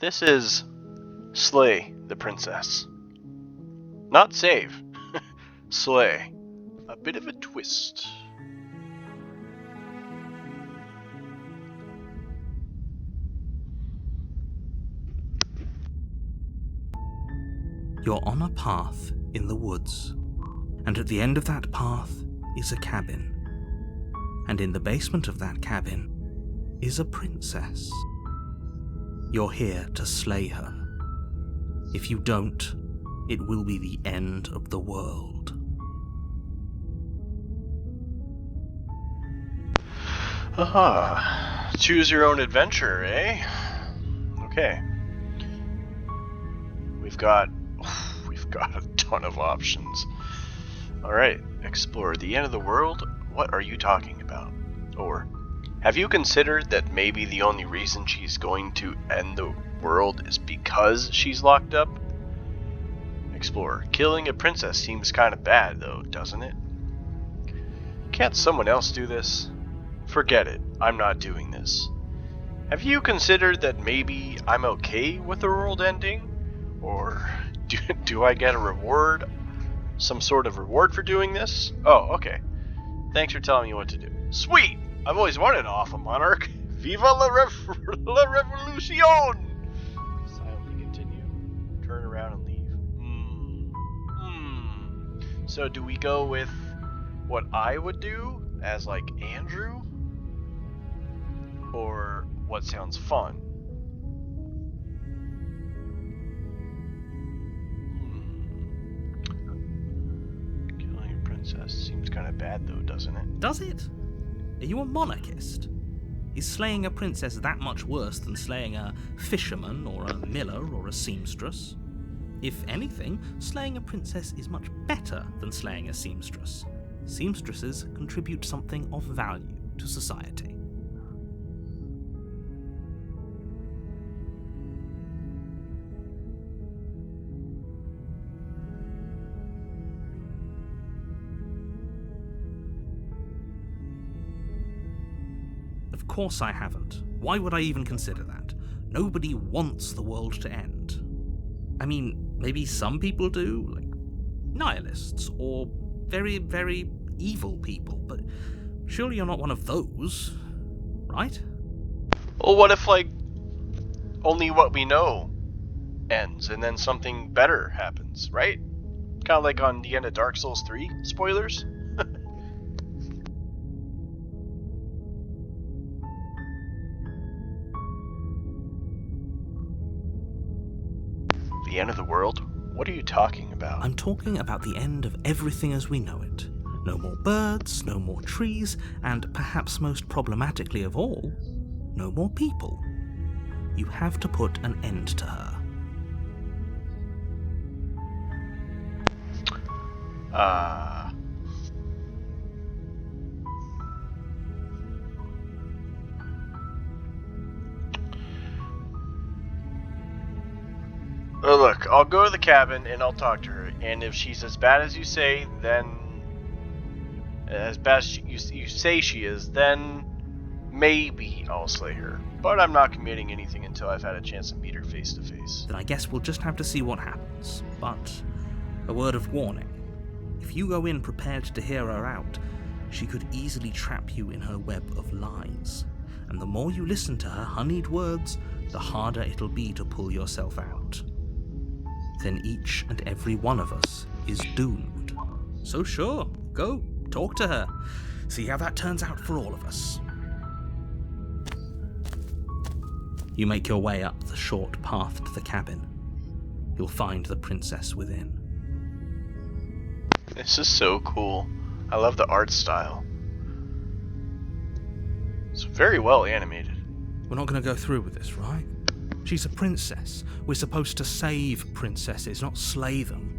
This is slay the princess. Not save. Slay. A bit of a twist. You're on a path in the woods, and at the end of that path is a cabin. And in the basement of that cabin is a princess. You're here to slay her. If you don't, it will be the end of the world. Aha. Choose your own adventure, eh? Okay. We've got a ton of options. Alright, explore the end of the world. What are you talking about? Or, have you considered that maybe the only reason she's going to end the world is because she's locked up? Explore. Killing a princess seems kind of bad though, doesn't it? Can't someone else do this? Forget it. I'm not doing this. Have you considered that maybe I'm okay with the world ending? Or do I get a reward? Some sort of reward for doing this? Oh, okay. Thanks for telling me what to do. Sweet! I've always wanted an awful monarch. Viva la revolution! Silently continue. Turn around and leave. So do we go with what I would do as like Andrew? Or what sounds fun? Killing a princess seems kind of bad though, doesn't it? Does it? Are you a monarchist? Is slaying a princess that much worse than slaying a fisherman or a miller or a seamstress? If anything, slaying a princess is much better than slaying a seamstress. Seamstresses contribute something of value to society. Of course I haven't. Why would I even consider that? Nobody wants the world to end. I mean, maybe some people do, like nihilists, or very, very evil people, but surely you're not one of those, right? Well, what if, like, only what we know ends, and then something better happens, right? Kind of like on the end of Dark Souls 3, spoilers? The end of the world? What are you talking about? I'm talking about the end of everything as we know it. No more birds, no more trees, and perhaps most problematically of all, no more people. You have to put an end to her. Oh, look, I'll go to the cabin and I'll talk to her, and if she's as bad as you say, then... as bad as you say she is, then maybe I'll slay her. But I'm not committing anything until I've had a chance to meet her face to face. Then I guess we'll just have to see what happens. But a word of warning. If you go in prepared to hear her out, she could easily trap you in her web of lies. And the more you listen to her honeyed words, the harder it'll be to pull yourself out. Then each and every one of us is doomed. So sure, go, talk to her. See how that turns out for all of us. You make your way up the short path to the cabin. You'll find the princess within. This is so cool. I love the art style. It's very well animated. We're not going to go through with this, right? She's a princess. We're supposed to save princesses, not slay them.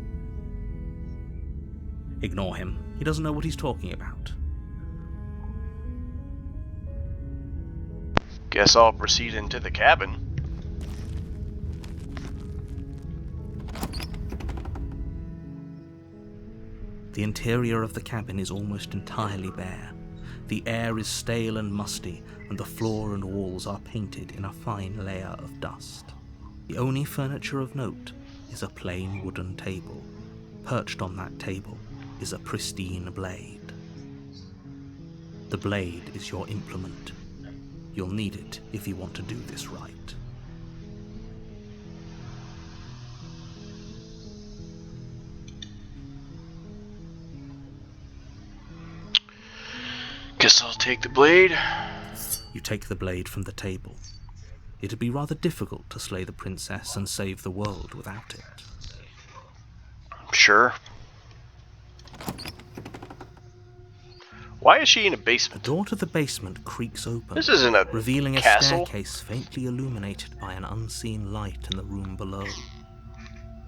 Ignore him. He doesn't know what he's talking about. Guess I'll proceed into the cabin. The interior of the cabin is almost entirely bare. The air is stale and musty, and the floor and walls are painted in a fine layer of dust. The only furniture of note is a plain wooden table. Perched on that table is a pristine blade. The blade is your implement. You'll need it if you want to do this right. Guess I'll take the blade. You take the blade from the table. It'd be rather difficult to slay the princess and save the world without it. Sure. Why is she in a The basement? door to the basement creaks open, This isn't a revealing a castle. staircase faintly illuminated by an unseen light in the room below.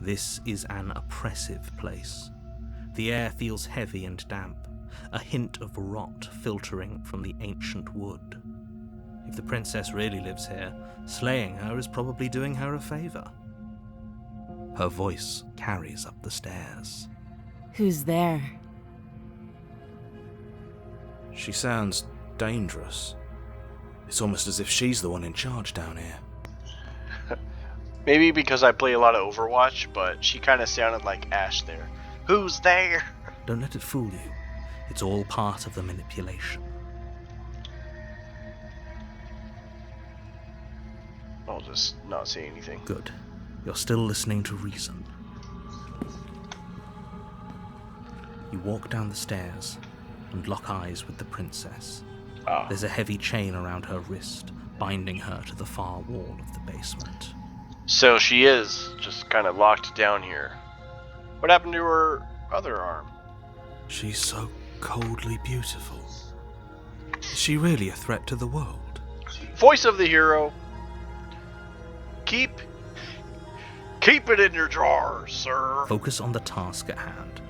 This is an oppressive place. The air feels heavy and damp, a hint of rot filtering from the ancient wood. If the princess really lives here, slaying her is probably doing her a favor. Her voice carries up the stairs. Who's there? She sounds dangerous. It's almost as if she's the one in charge down here. Maybe because I play a lot of Overwatch, but she kind of sounded like Ash there. Who's there? Don't let it fool you. It's all part of the manipulation. I'll just not say anything. Good. You're still listening to reason. You walk down the stairs and lock eyes with the princess. Ah. There's a heavy chain around her wrist, binding her to the far wall of the basement. So she is just kind of locked down here. What happened to her other arm? She's so coldly beautiful. Is she really a threat to the world? Voice of the hero. Keep it in your drawers, sir. Focus on the task at hand.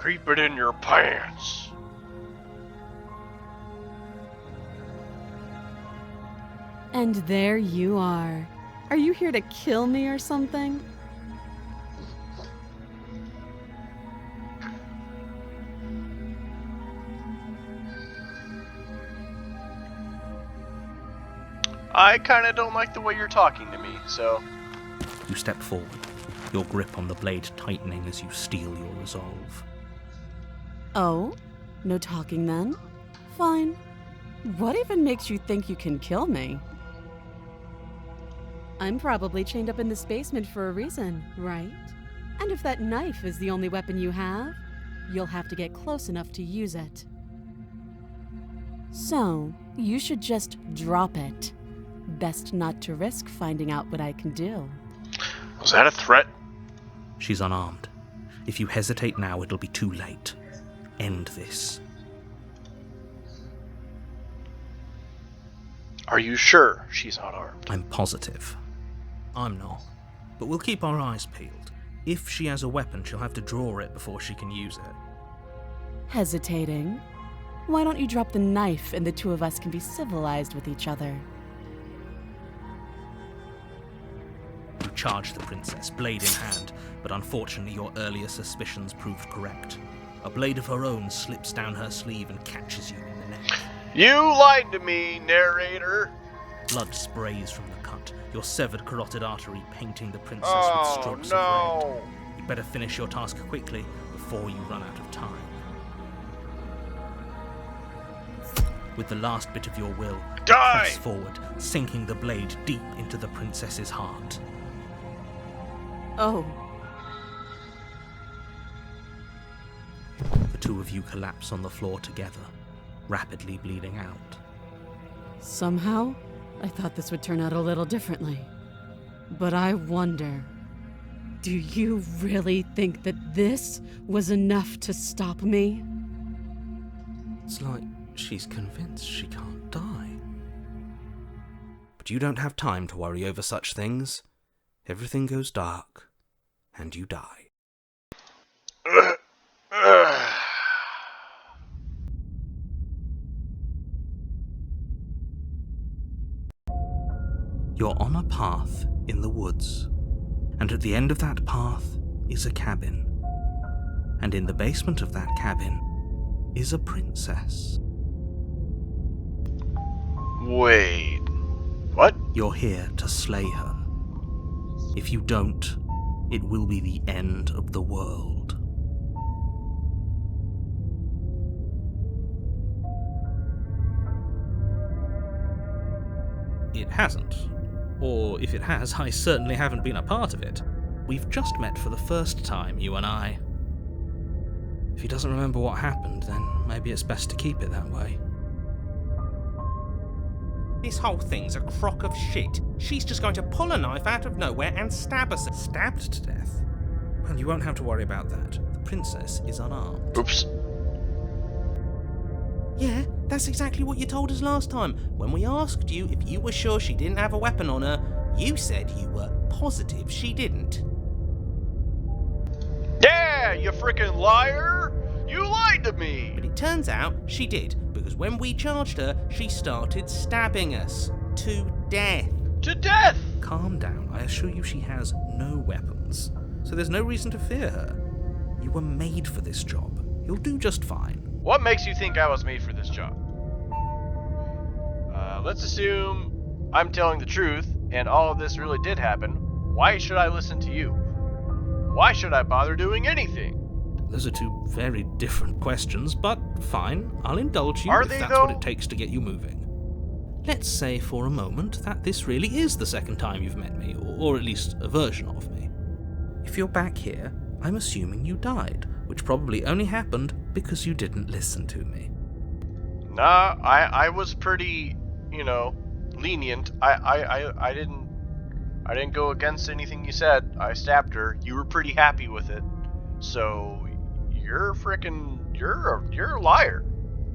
Keep it in your pants. And there you are. Are you here to kill me or something? I kind of don't like the way you're talking to me, so... You step forward, your grip on the blade tightening as you steel your resolve. Oh? No talking then? Fine. What even makes you think you can kill me? I'm probably chained up in this basement for a reason, right? And if that knife is the only weapon you have, you'll have to get close enough to use it. So, you should just drop it. Best not to risk finding out what I can do. Was that a threat? She's unarmed. If you hesitate now, it'll be too late. End this. Are you sure she's not armed? I'm positive. I'm not. But we'll keep our eyes peeled. If she has a weapon, she'll have to draw it before she can use it. Hesitating? Why don't you drop the knife and the two of us can be civilized with each other? You charge the princess, blade in hand, but unfortunately your earlier suspicions proved correct. A blade of her own slips down her sleeve and catches you in the neck. You lied to me, narrator. Blood sprays from the cut, your severed carotid artery painting the princess Oh, with strokes of no. red. You'd better finish your task quickly before you run out of time. With the last bit of your will, Die! press forward, sinking the blade deep into the princess's heart. Oh, The two of you collapse on the floor together, rapidly bleeding out. somehow, I thought this would turn out a little differently. But I wonder, do you really think that this was enough to stop me? It's like she's convinced she can't die. But you don't have time to worry over such things. Everything goes dark, and you die. You're on a path in the woods, and at the end of that path is a cabin. And in the basement of that cabin is a princess. Wait. What? You're here to slay her. If you don't, it will be the end of the world. It hasn't. Or if it has, I certainly haven't been a part of it. We've just met for the first time, you and I. If he doesn't remember what happened, then maybe it's best to keep it that way. This whole thing's a crock of shit. She's just going to pull a knife out of nowhere and stab us. Stabbed to death? Well, you won't have to worry about that. The princess is unarmed. Oops. Yeah, that's exactly what you told us last time. When we asked you if you were sure she didn't have a weapon on her, you said you were positive she didn't. Yeah, you freaking liar! You lied to me! But it turns out she did, because when we charged her, she started stabbing us. To death. To death! Calm down. I assure you she has no weapons. So there's no reason to fear her. You were made for this job. You'll do just fine. What makes you think I was made for this job? Let's assume I'm telling the truth and all of this really did happen. Why should I listen to you? Why should I bother doing anything? Those are two very different questions, but fine, I'll indulge you Are if they, that's though? what it takes to get you moving. Let's say for a moment that this really is the second time you've met me, or at least a version of me. If you're back here, I'm assuming you died, which probably only happened because you didn't listen to me. Nah, I was pretty, lenient. I didn't go against anything you said. I stabbed her. You were pretty happy with it. So you're a liar.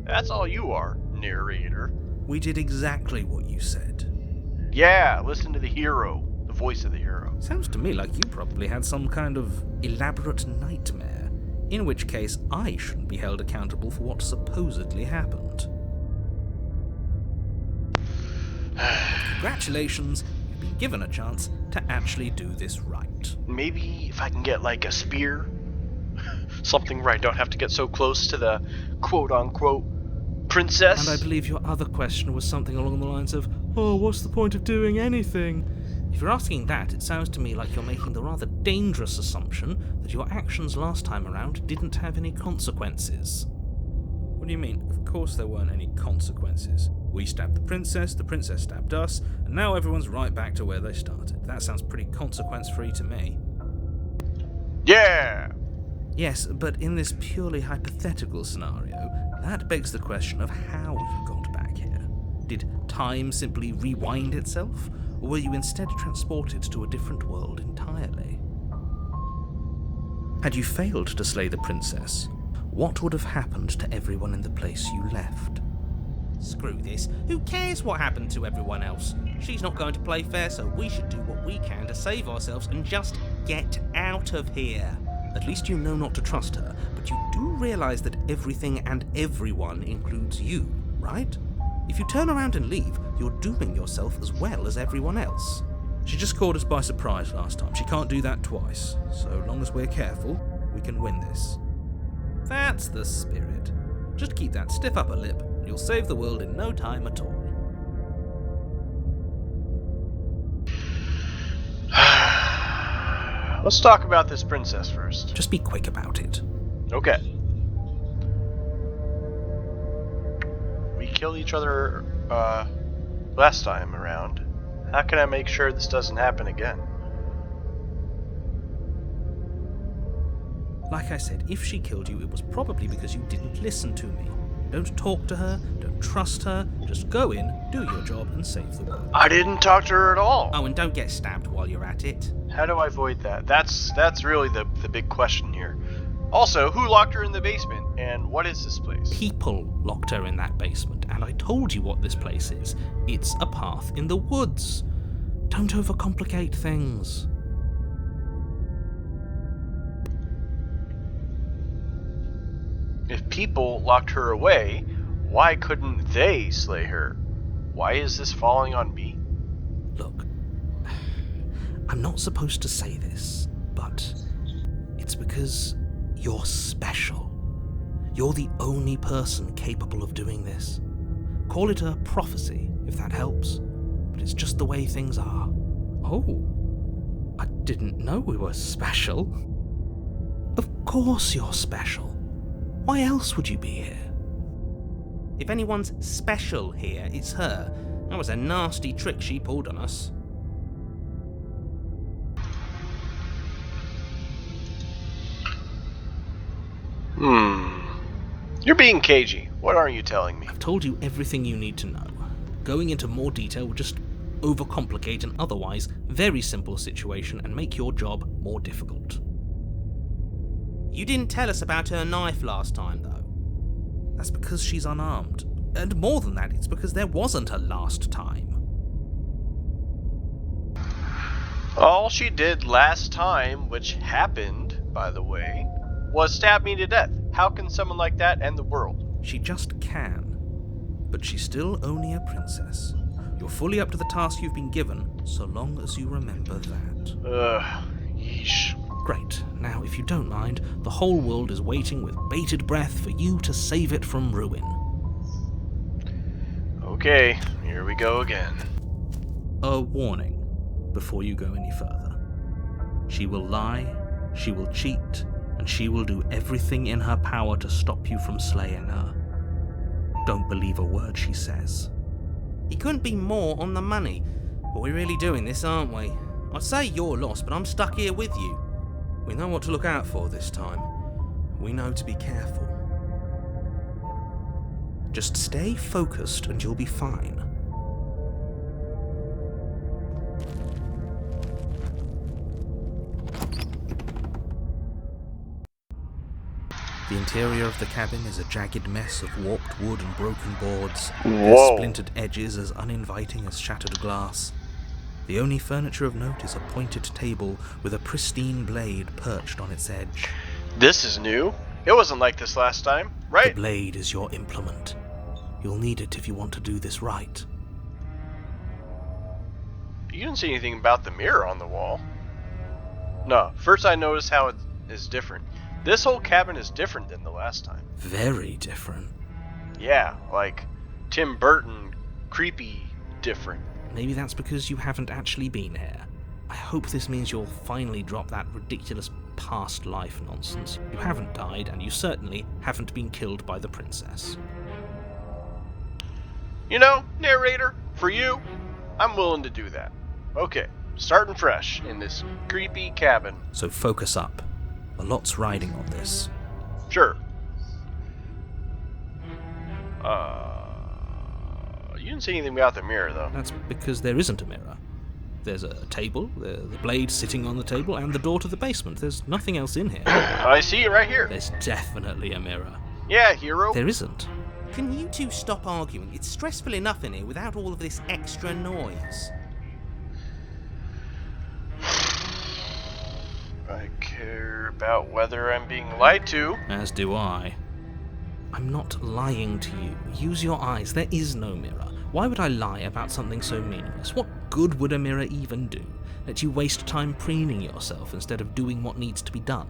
That's all you are, narrator. We did exactly what you said. Yeah, listen to the hero, the voice of the hero. Sounds to me like you probably had some kind of elaborate nightmare, in which case I shouldn't be held accountable for what supposedly happened. Congratulations, you've been given a chance to actually do this right. Maybe if I can get like a spear, something where I don't have to get so close to the quote-unquote princess. And I believe your other question was something along the lines of, oh, what's the point of doing anything? If you're asking that, it sounds to me like you're making the rather dangerous assumption that your actions last time around didn't have any consequences. What do you mean? Of course there weren't any consequences. We stabbed the princess stabbed us, and now everyone's right back to where they started. That sounds pretty consequence-free to me. Yeah! Yes, but in this purely hypothetical scenario, that begs the question of how you got back here. Did time simply rewind itself, or were you instead transported to a different world entirely? Had you failed to slay the princess, what would have happened to everyone in the place you left? Screw this. Who cares what happened to everyone else? She's not going to play fair, so we should do what we can to save ourselves and just get out of here. At least you know not to trust her, but you do realize that everything and everyone includes you, right? If you turn around and leave, you're dooming yourself as well as everyone else. She just caught us by surprise last time. She can't do that twice. So long as we're careful, we can win this. That's the spirit. Just keep that stiff upper lip, and you'll save the world in no time at all. Let's talk about this princess first. Just be quick about it. Okay. We killed each other last time around. How can I make sure this doesn't happen again? Like I said, if she killed you, it was probably because you didn't listen to me. Don't talk to her, don't trust her, just go in, do your job, and save the world. I didn't talk to her at all. Oh, and don't get stabbed while you're at it. How do I avoid that? That's really the big question here. Also, who locked her in the basement, and what is this place? People locked her in that basement, and I told you what this place is. It's a path in the woods. Don't overcomplicate things. If people locked her away, why couldn't they slay her? Why is this falling on me? Look, I'm not supposed to say this, but it's because you're special. You're the only person capable of doing this. Call it a prophecy, if that helps, but it's just the way things are. Oh, didn't know we were special. Of course you're special. Why else would you be here? If anyone's special here, it's her. That was a nasty trick she pulled on us. You're being cagey. What are you telling me? I've told you everything you need to know. Going into more detail would just overcomplicate an otherwise very simple situation and make your job more difficult. You didn't tell us about her knife last time, though. That's because she's unarmed. And more than that, it's because there wasn't a last time. All she did last time, which happened, by the way, was stab me to death. How can someone like that end the world? She just can. But she's still only a princess. You're fully up to the task you've been given, so long as you remember that. Yeesh. Great. Now, if you don't mind, the whole world is waiting with bated breath for you to save it from ruin. Okay, here we go again. A warning before you go any further. She will lie, she will cheat, and she will do everything in her power to stop you from slaying her. Don't believe a word she says. He couldn't be more on the money. But we're really doing this, aren't we? I'd say you're lost, but I'm stuck here with you. We know what to look out for this time. We know to be careful. Just stay focused and you'll be fine. The interior of the cabin is a jagged mess of warped wood and broken boards, their splintered edges as uninviting as shattered glass. The only furniture of note is a pointed table with a pristine blade perched on its edge. This is new. It wasn't like this last time, right? The blade is your implement. You'll need it if you want to do this right. You didn't see anything about the mirror on the wall. No, first I noticed how it is different. This whole cabin is different than the last time. Very different. Yeah, like Tim Burton, creepy different. Maybe that's because you haven't actually been here. I hope this means you'll finally drop that ridiculous past life nonsense. You haven't died, and you certainly haven't been killed by the princess. You know, narrator, for you, I'm willing to do that. Okay, starting fresh in this creepy cabin. So focus up. A lot's riding on this. Sure. You didn't say anything about the mirror, though. That's because there isn't a mirror. There's a table, the blade sitting on the table, and the door to the basement. There's nothing else in here. I see it right here. There's definitely a mirror. Yeah, hero. There isn't. Can you two stop arguing? It's stressful enough in here without all of this extra noise. I care about whether I'm being lied to. As do I. I'm not lying to you. Use your eyes. There is no mirror. Why would I lie about something so meaningless? What good would a mirror even do? Let you waste time preening yourself instead of doing what needs to be done.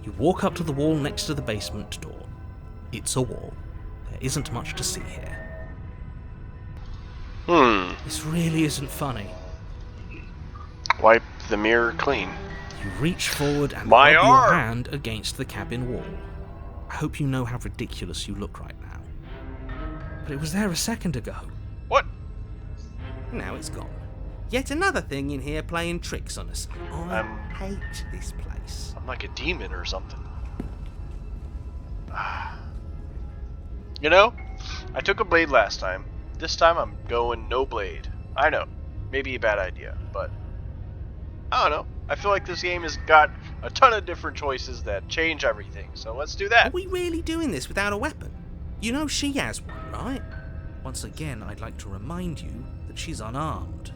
You walk up to the wall next to the basement door. It's a wall. There isn't much to see here. This really isn't funny. Wipe the mirror clean. You reach forward and My rub arm! your hand against the cabin wall. I hope you know how ridiculous you look right now. But it was there a second ago. What? Now it's gone. Yet another thing in here playing tricks on us. I hate this place. I'm like a demon or something. You know, I took a blade last time. This time I'm going no blade. I know, maybe a bad idea, but I don't know. I feel like this game has got a ton of different choices that change everything, so let's do that. Are we really doing this without a weapon? You know she has one, right? Once again, I'd like to remind you that she's unarmed.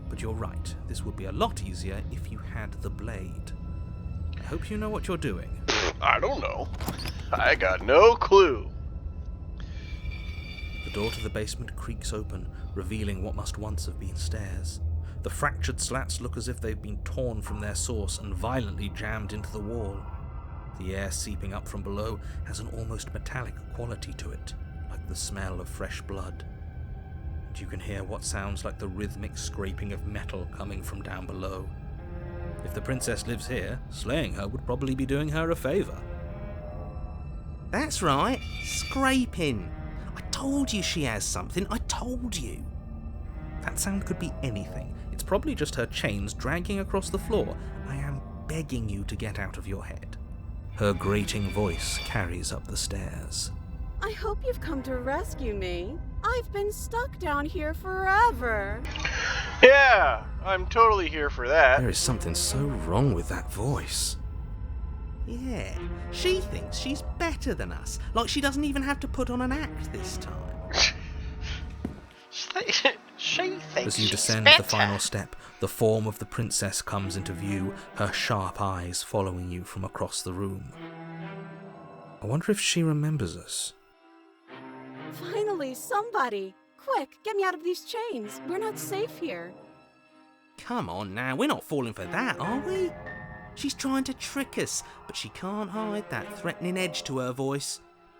But you're right, this would be a lot easier if you had the blade. I hope you know what you're doing. I don't know. I got no clue. The door to the basement creaks open, revealing what must once have been stairs. The fractured slats look as if they've been torn from their source and violently jammed into the wall. The air seeping up from below has an almost metallic quality to it, like the smell of fresh blood. and you can hear what sounds like the rhythmic scraping of metal coming from down below. If the princess lives here, slaying her would probably be doing her a favour. That's right, scraping. I told you she has something, I told you. That sound could be anything. It's probably just her chains dragging across the floor. I am begging you to get out of your head. Her grating voice carries up the stairs. I hope you've come to rescue me. I've been stuck down here forever. Yeah, I'm totally here for that. There is something so wrong with that voice. Yeah, she thinks she's better than us, like she doesn't even have to put on an act this time. She thinks As you she's descend better. the final step, the form of the princess comes into view, her sharp eyes following you from across the room. I wonder if she remembers us. Finally, somebody! Quick, get me out of these chains. We're not safe here. Come on now, we're not falling for that, are we? She's trying to trick us, but she can't hide that threatening edge to her voice.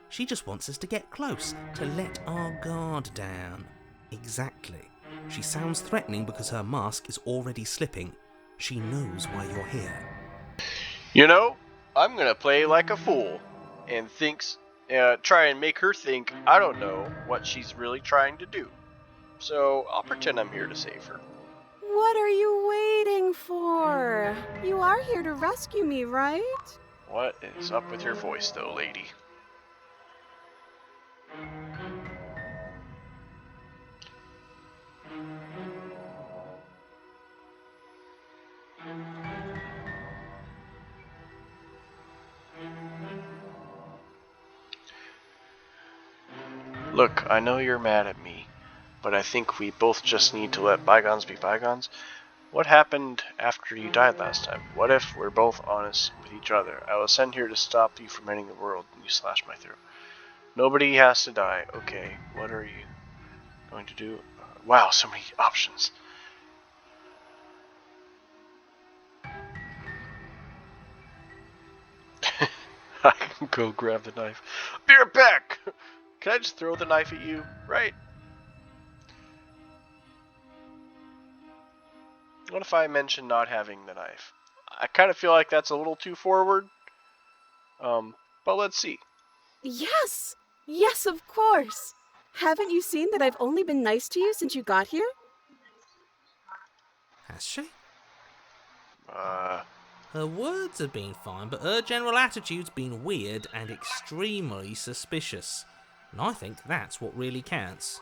She just wants us to get close, to let our guard down. Exactly. She sounds threatening because her mask is already slipping. She knows why you're here. You know, I'm gonna play like a fool and try and make her think I don't know what she's really trying to do. So I'll pretend I'm here to save her. What are you waiting for? You are here to rescue me, right? What is up with your voice, though, lady? Look, I know you're mad at me, but I think we both just need to let bygones be bygones. What happened after you died last time? What if we're both honest with each other? I was sent here to stop you from ending the world, and you slashed my throat. Nobody has to die. Okay, what are you going to do? Wow, so many options. I can go grab the knife. Be right back! Can I just throw the knife at you? Right? What if I mention not having the knife? I kind of feel like that's a little too forward. But let's see. Yes! Yes, of course! Haven't you seen that I've only been nice to you since you got here? Has she? Her words have been fine, but her general attitude's been weird and extremely suspicious. And I think that's what really counts.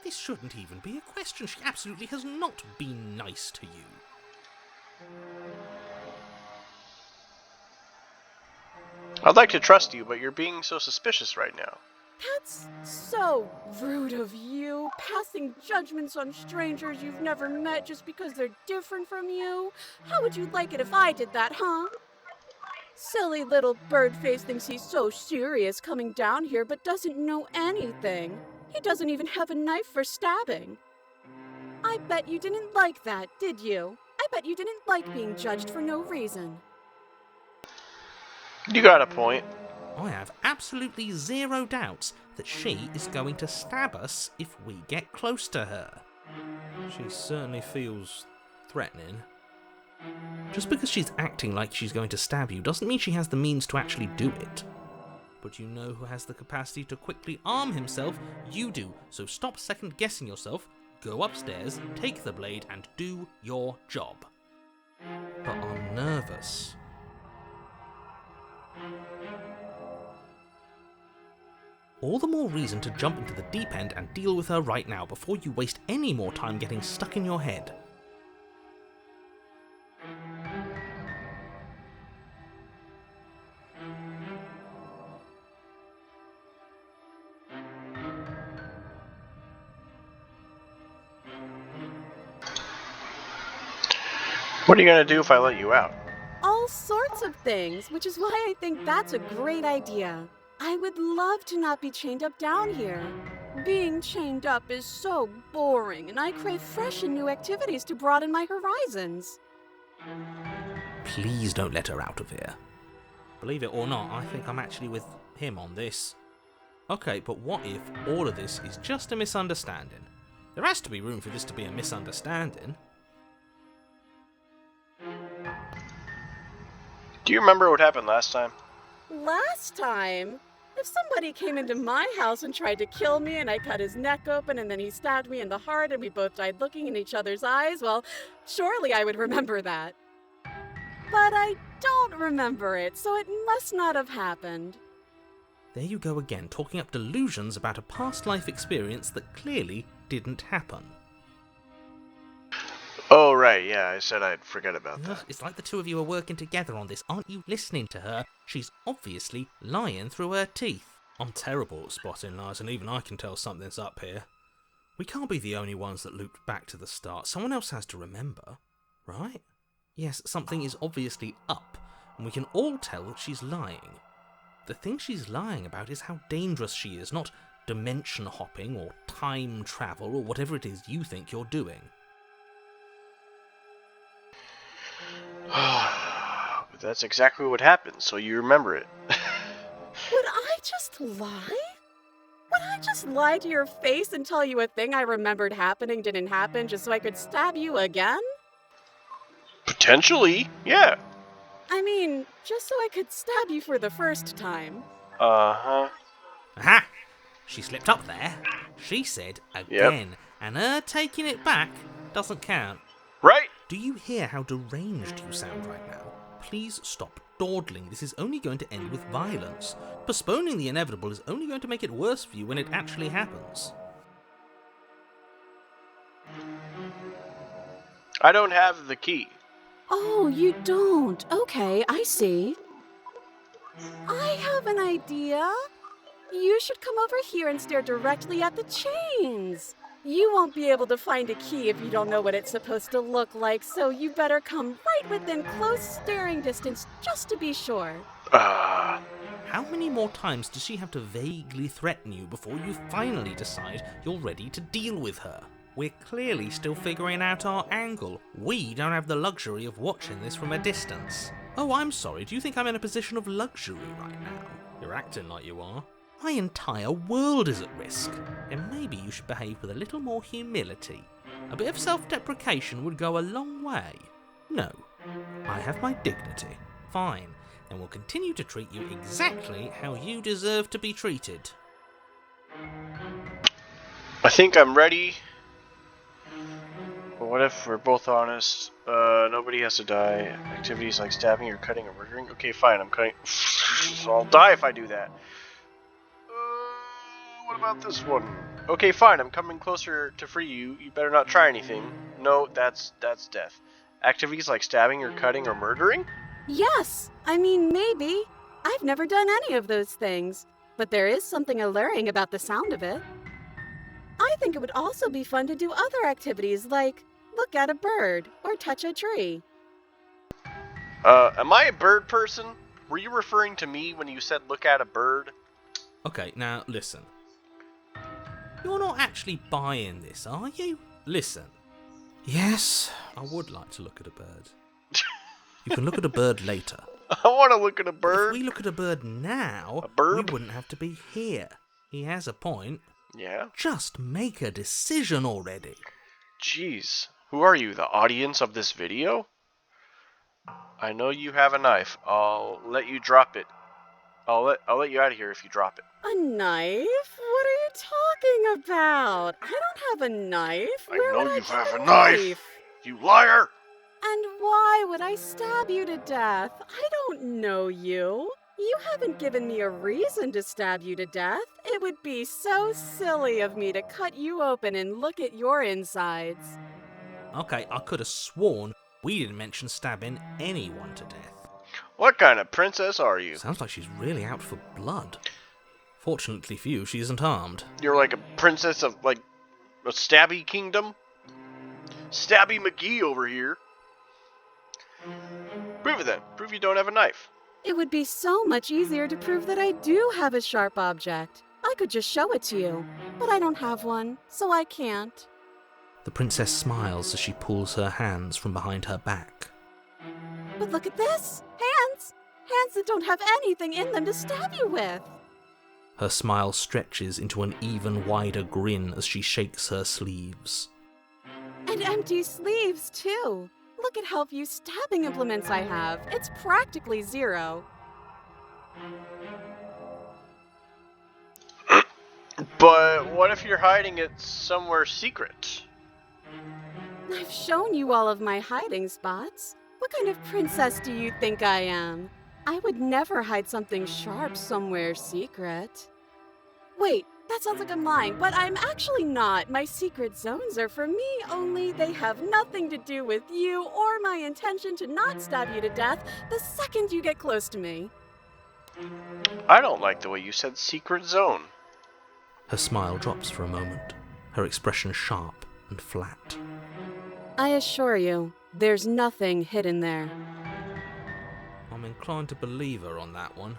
This shouldn't even be a question. She absolutely has not been nice to you. I'd like to trust you, but you're being so suspicious right now. That's so rude of you, passing judgments on strangers you've never met just because they're different from you. How would you like it if I did that, huh? Silly little Birdface thinks he's so serious coming down here but doesn't know anything. He doesn't even have a knife for stabbing. I bet you didn't like that, did you? I bet you didn't like being judged for no reason. You got a point. I have absolutely zero doubts that she is going to stab us if we get close to her. She certainly feels threatening. Just because she's acting like she's going to stab you doesn't mean she has the means to actually do it. But you know who has the capacity to quickly arm himself? You do. So stop second-guessing yourself, go upstairs, take the blade, and do your job. But I'm nervous. All the more reason to jump into the deep end and deal with her right now before you waste any more time getting stuck in your head. What are you gonna do if I let you out? All sorts of things, which is why I think that's a great idea. I would love to not be chained up down here. Being chained up is so boring, and I crave fresh and new activities to broaden my horizons. Please don't let her out of here. Believe it or not, I think I'm actually with him on this. Okay, but what if all of this is just a misunderstanding? There has to be room for this to be a misunderstanding. Do you remember what happened last time? Last time? If somebody came into my house and tried to kill me and I cut his neck open and then he stabbed me in the heart and we both died looking in each other's eyes, well, surely I would remember that. But I don't remember it, so it must not have happened. There you go again, talking up delusions about a past life experience that clearly didn't happen. Oh, right, yeah, I said I'd forget about Ugh, that. it's like the two of you are working together on this. Aren't you listening to her? She's obviously lying through her teeth. I'm terrible at spotting lies, and even I can tell something's up here. We can't be the only ones that looped back to the start. Someone else has to remember, right? Yes, something is obviously up, and we can all tell that she's lying. The thing she's lying about is how dangerous she is, not dimension hopping or time travel or whatever it is you think you're doing. But that's exactly what happened, so you remember it. Would I just lie? Would I just lie to your face and tell you a thing I remembered happening didn't happen just so I could stab you again? Potentially, yeah. I mean, just so I could stab you for the first time. Uh-huh. Aha! She slipped up there. She said again, and her taking it back doesn't count. Right? Do you hear how deranged you sound right now? Please stop dawdling. This is only going to end with violence. Postponing the inevitable is only going to make it worse for you when it actually happens. I don't have the key. Oh, you don't? Okay, I see. I have an idea. You should come over here and stare directly at the chains. You won't be able to find a key if you don't know what it's supposed to look like, so you better come right within close staring distance just to be sure. How many more times does she have to vaguely threaten you before you finally decide you're ready to deal with her? We're clearly still figuring out our angle. We don't have the luxury of watching this from a distance. Oh, I'm sorry, do you think I'm in a position of luxury right now? You're acting like you are. My entire world is at risk, and maybe you should behave with a little more humility. A bit of self-deprecation would go a long way. No, I have my dignity. Fine, and will continue to treat you exactly how you deserve to be treated. I think I'm ready. But what if we're both honest? Nobody has to die. Activities like stabbing or cutting or murdering? Okay, fine, I'm cutting. So I'll die if I do that. What about this one? Okay, fine, I'm coming closer to free you. You better not try anything. No, that's death. Activities like stabbing or cutting or murdering? Yes, I mean, maybe. I've never done any of those things, but there is something alluring about the sound of it. I think it would also be fun to do other activities like look at a bird or touch a tree. Am I a bird person? Were you referring to me when you said look at a bird? Okay, now listen. You're not actually buying this, are you? Listen. Yes, I would like to look at a bird. You can look at a bird later. I want to look at a bird. If we look at a bird now, A bird? we wouldn't have to be here. He has a point. Yeah? Just make a decision already. Jeez. Who are you, the audience of this video? I know you have a knife. I'll let you drop it. I'll let you out of here if you drop it. A knife? What are you talking about? I don't have a knife. I Where know would I you keep have a a knife. You liar! And why would I stab you to death? I don't know you. You haven't given me a reason to stab you to death. It would be so silly of me to cut you open and look at your insides. Okay, I could have sworn we didn't mention stabbing anyone to death. What kind of princess are you? Sounds like she's really out for blood. Fortunately for you, she isn't armed. You're like a princess of, like, a Stabby Kingdom? Stabby McGee over here. Prove it then. Prove you don't have a knife. It would be so much easier to prove that I do have a sharp object. I could just show it to you, but I don't have one, so I can't. The princess smiles as she pulls her hands from behind her back. But look at this! Hands! Hands that don't have anything in them to stab you with! Her smile stretches into an even wider grin as she shakes her sleeves. And empty sleeves, too. Look at how few stabbing implements I have. It's practically zero. But what if you're hiding it somewhere secret? I've shown you all of my hiding spots. What kind of princess do you think I am? I would never hide something sharp somewhere secret. Wait, that sounds like I'm lying, but I'm actually not. My secret zones are for me only. They have nothing to do with you or my intention to not stab you to death the second you get close to me. I don't like the way you said secret zone. Her smile drops for a moment, her expression sharp and flat. I assure you, there's nothing hidden there. I'm inclined to believe her on that one.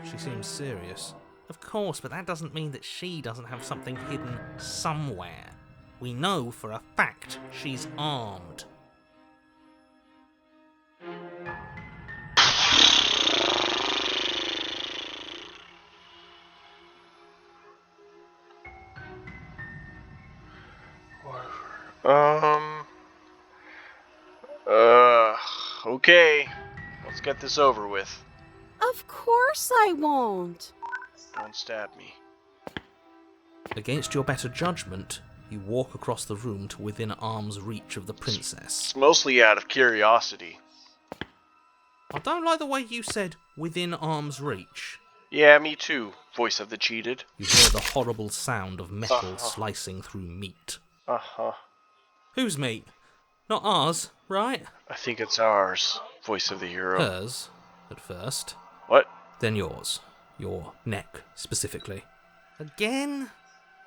She seems serious. Of course, but that doesn't mean that she doesn't have something hidden somewhere. We know for a fact she's armed. Okay. Let's get this over with. Of course I won't. Don't stab me. Against your better judgment, you walk across the room to within arm's reach of the princess. It's mostly out of curiosity. I don't like the way you said within arm's reach. Yeah, me too, voice of the cheated. You hear the horrible sound of metal slicing through meat. Uh-huh. Whose meat? Not ours, right? I think it's ours, voice of the hero. Hers, at first. What? Then yours. Your neck, specifically. Again?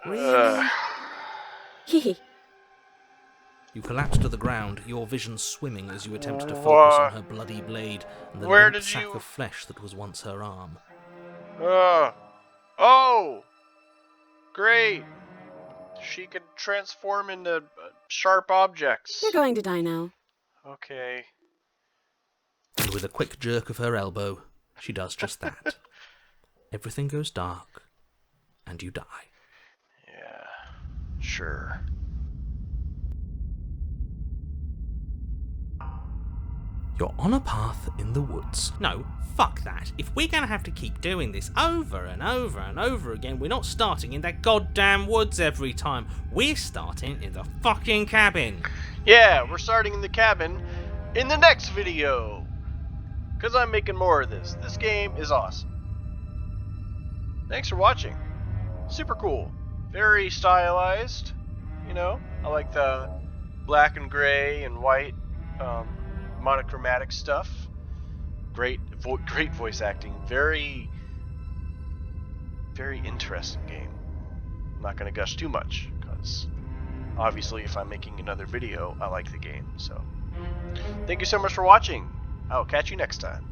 Really? Hehe. You collapse to the ground, your vision swimming as you attempt to focus on her bloody blade and the Where limp did sack you- of flesh that was once her arm. Oh! Great! She could transform into sharp objects. You're going to die now. Okay. And with a quick jerk of her elbow, she does just that. Everything goes dark, and you die. Yeah, sure. You're on a path in the woods. No, fuck that. If we're gonna have to keep doing this over and over and over again, we're not starting in that goddamn woods every time. We're starting in the fucking cabin. Yeah, we're starting in the cabin in the next video. Because I'm making more of this. This game is awesome. Thanks for watching. Super cool. Very stylized. You know, I like the black and gray and white monochromatic stuff. Great voice acting. Very interesting game. I'm not going to gush too much because obviously if I'm making another video, I like the game. So thank you so much for watching. I'll catch you next time.